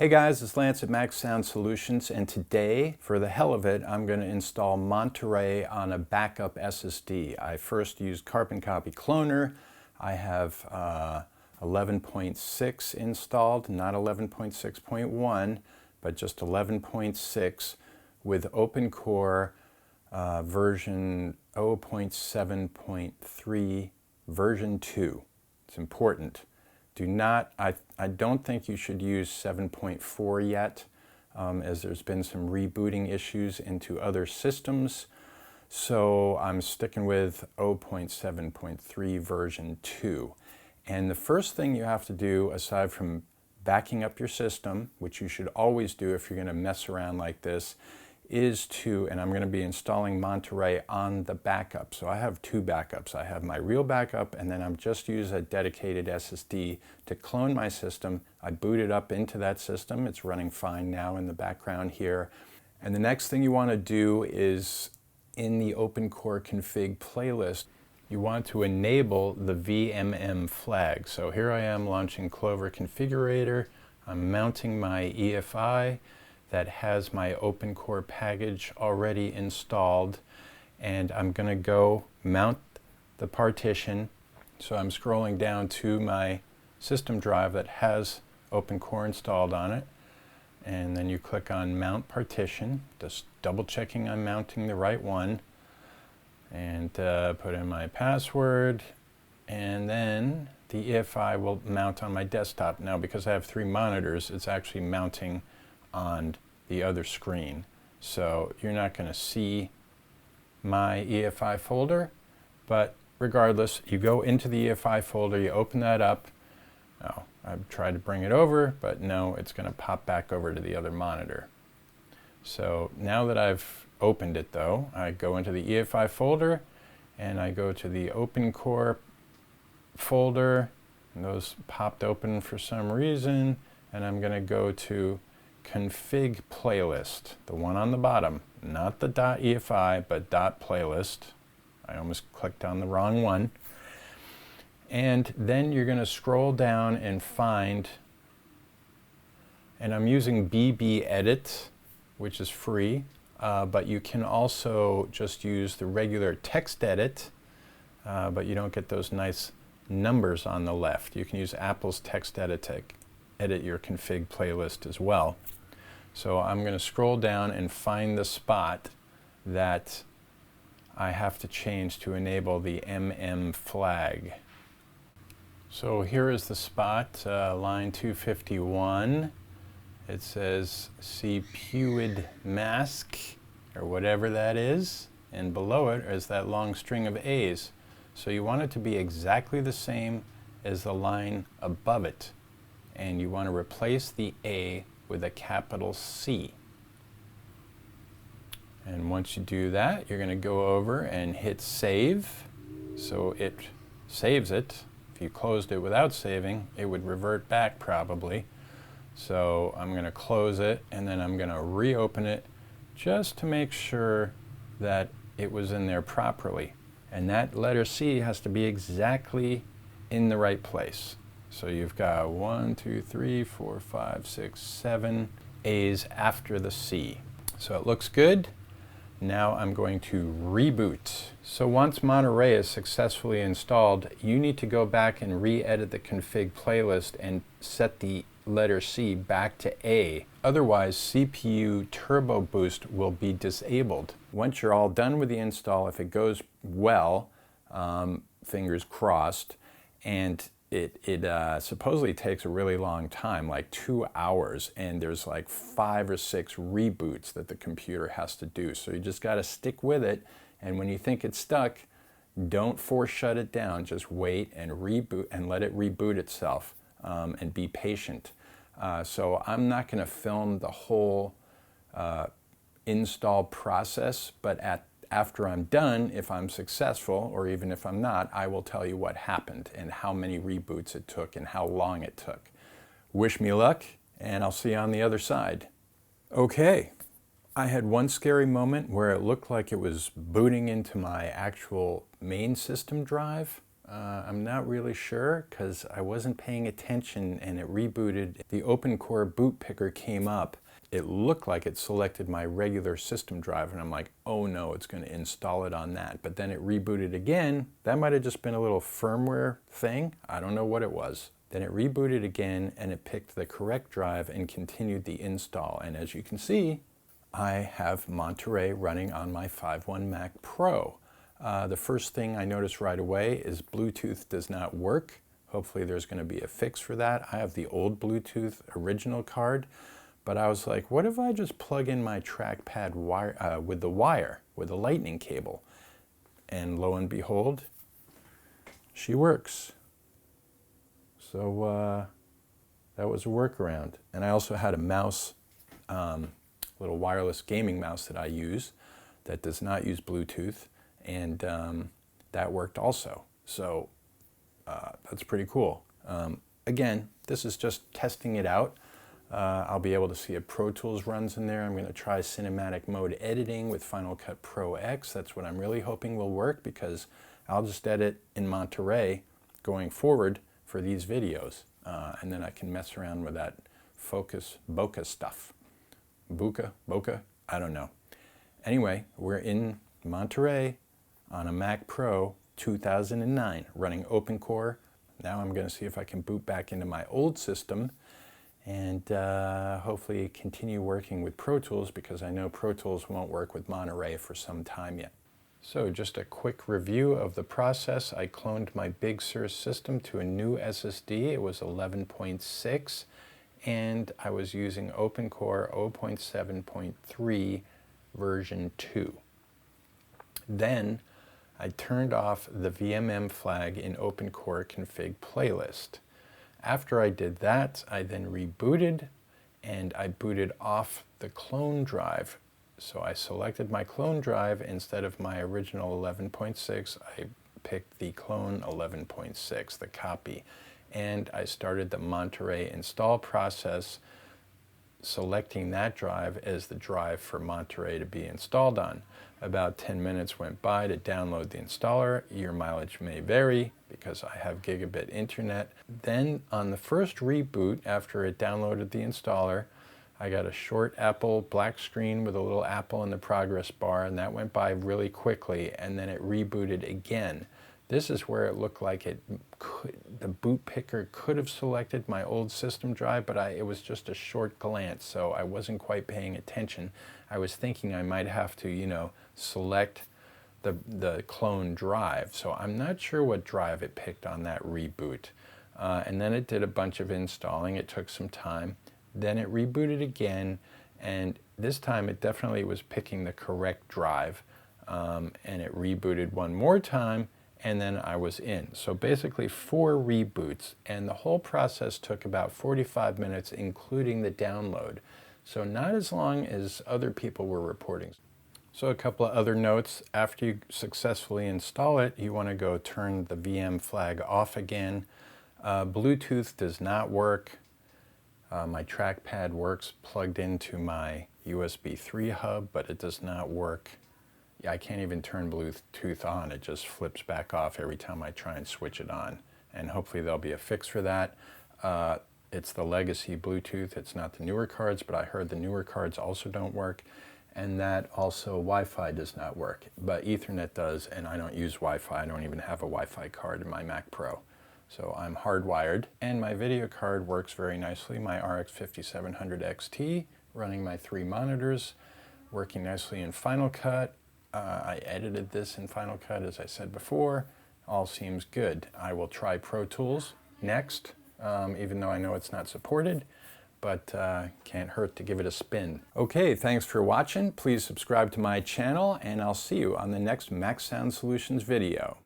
Hey guys, it's Lance at Mac Sound Solutions, and today, for the hell of it, I'm going to install Monterey on a backup SSD. I first used Carbon Copy Cloner. I have 11.6 installed, not 11.6.1, but just 11.6 with Opencore version 0.7.3 version 2. It's important. I don't think you should use 7.4 yet, as there's been some rebooting issues into other systems. So I'm sticking with 0.7.3 version 2. And the first thing you have to do, aside from backing up your system, which you should always do if you're going to mess around like this, is and I'm going to be installing Monterey on the backup. So I have two backups. I have my real backup, and then I'm just use a dedicated SSD to clone my system. I boot it up into that system. It's running fine now in the background here. And the next thing you want to do is in the Opencore config playlist, you want to enable the VMM flag. So here I am launching Clover Configurator. I'm mounting my EFI that has my Opencore package already installed, and I'm going to go mount the partition. So I'm scrolling down to my system drive that has Opencore installed on it, and then you click on Mount Partition, just double checking I'm mounting the right one, and put in my password, and then the EFI will mount on my desktop. Now, because I have 3 monitors, it's actually mounting on the other screen. So you're not going to see my EFI folder, but regardless, you go into the EFI folder, you open that up. Oh, I've tried to bring it over, but no, it's going to pop back over to the other monitor. So now that I've opened it though, I go into the EFI folder and I go to the Opencore folder, and those popped open for some reason, and I'm going to go to config playlist, the one on the bottom, not the .efi, but .playlist. I almost clicked on the wrong one. And then you're going to scroll down and find, and I'm using BB Edit, which is free, but you can also just use the regular text edit, but you don't get those nice numbers on the left. You can use Apple's text edit to edit your config playlist as well. So I'm going to scroll down and find the spot that I have to change to enable the VMM flag. So here is the spot, line 251. It says SMBIOS mask, or whatever that is, and below it is that long string of A's. So you want it to be exactly the same as the line above it, and you want to replace the A with a capital C. And once you do that, you're going to go over and hit save. So it saves it. If you closed it without saving, it would revert back probably. So I'm going to close it, and then I'm going to reopen it just to make sure that it was in there properly. And that letter C has to be exactly in the right place. So you've got 1, 2, 3, 4, 5, 6, 7 A's after the C. So it looks good. Now I'm going to reboot. So once Monterey is successfully installed, you need to go back and re-edit the config playlist and set the letter C back to A. Otherwise, CPU Turbo Boost will be disabled. Once you're all done with the install, if it goes well, fingers crossed, and it supposedly takes a really long time, like 2 hours, and there's like 5 or 6 reboots that the computer has to do. So you just got to stick with it, and when you think it's stuck, don't force shut it down. Just wait and reboot and let it reboot itself, and be patient. So I'm not going to film the whole install process, but after I'm done, if I'm successful, or even if I'm not, I will tell you what happened and how many reboots it took and how long it took. Wish me luck, and I'll see you on the other side. Okay, I had one scary moment where it looked like it was booting into my actual main system drive. I'm not really sure because I wasn't paying attention and it rebooted. The Opencore boot picker came up. It looked like it selected my regular system drive and I'm like, oh no, it's going to install it on that. But then it rebooted again. That might have just been a little firmware thing. I don't know what it was. Then it rebooted again and it picked the correct drive and continued the install. And as you can see, I have Monterey running on my 5.1 Mac Pro. The first thing I noticed right away is Bluetooth does not work. Hopefully there's going to be a fix for that. I have the old Bluetooth original card, but I was like, what if I just plug in my trackpad wire, with the lightning cable? And lo and behold, she works. So that was a workaround. And I also had a mouse, little wireless gaming mouse that I use that does not use Bluetooth, and that worked also. So that's pretty cool. Again, this is just testing it out. I'll be able to see if Pro Tools runs in there. I'm going to try cinematic mode editing with Final Cut Pro X. That's what I'm really hoping will work, because I'll just edit in Monterey going forward for these videos, and then I can mess around with that bokeh stuff. Bokeh, I don't know. Anyway, we're in Monterey on a Mac Pro 2009 running Opencore. Now I'm going to see if I can boot back into my old system and hopefully continue working with Pro Tools, because I know Pro Tools won't work with Monterey for some time yet. So just a quick review of the process. I cloned my Big Sur system to a new SSD. It was 11.6, and I was using Opencore 0.7.3 version 2. Then I turned off the VMM flag in Opencore config playlist. After I did that, I then rebooted and I booted off the clone drive. So I selected my clone drive instead of my original 11.6. I picked the clone 11.6, the copy, and I started the Monterey install process, selecting that drive as the drive for Monterey to be installed on. About 10 minutes went by to download the installer. Your mileage may vary because I have gigabit internet. Then on the first reboot, after it downloaded the installer, I got a short Apple black screen with a little apple in the progress bar, and that went by really quickly, and then it rebooted again. This is where it looked like the boot picker could have selected my old system drive, but it was just a short glance, so I wasn't quite paying attention. I was thinking I might have to, select the clone drive, so I'm not sure what drive it picked on that reboot. And then it did a bunch of installing. It took some time. Then it rebooted again, and this time it definitely was picking the correct drive, and it rebooted one more time, and then I was in. So basically 4 reboots, and the whole process took about 45 minutes, including the download. So not as long as other people were reporting. So a couple of other notes. After you successfully install it, you want to go turn the VM flag off again. Bluetooth does not work. My trackpad works plugged into my USB 3 hub, but it does not work. I can't even turn Bluetooth on. It just flips back off every time I try and switch it on. And hopefully there'll be a fix for that. It's the legacy Bluetooth. It's not the newer cards, but I heard the newer cards also don't work. And that also Wi-Fi does not work, but Ethernet does, and I don't use Wi-Fi. I don't even have a Wi-Fi card in my Mac Pro. So I'm hardwired, and my video card works very nicely. My RX 5700 XT, running my 3 monitors, working nicely in Final Cut. I edited this in Final Cut, as I said before. All seems good. I will try Pro Tools next, even though I know it's not supported, but can't hurt to give it a spin. Okay, thanks for watching. Please subscribe to my channel, and I'll see you on the next Mac Sound Solutions video.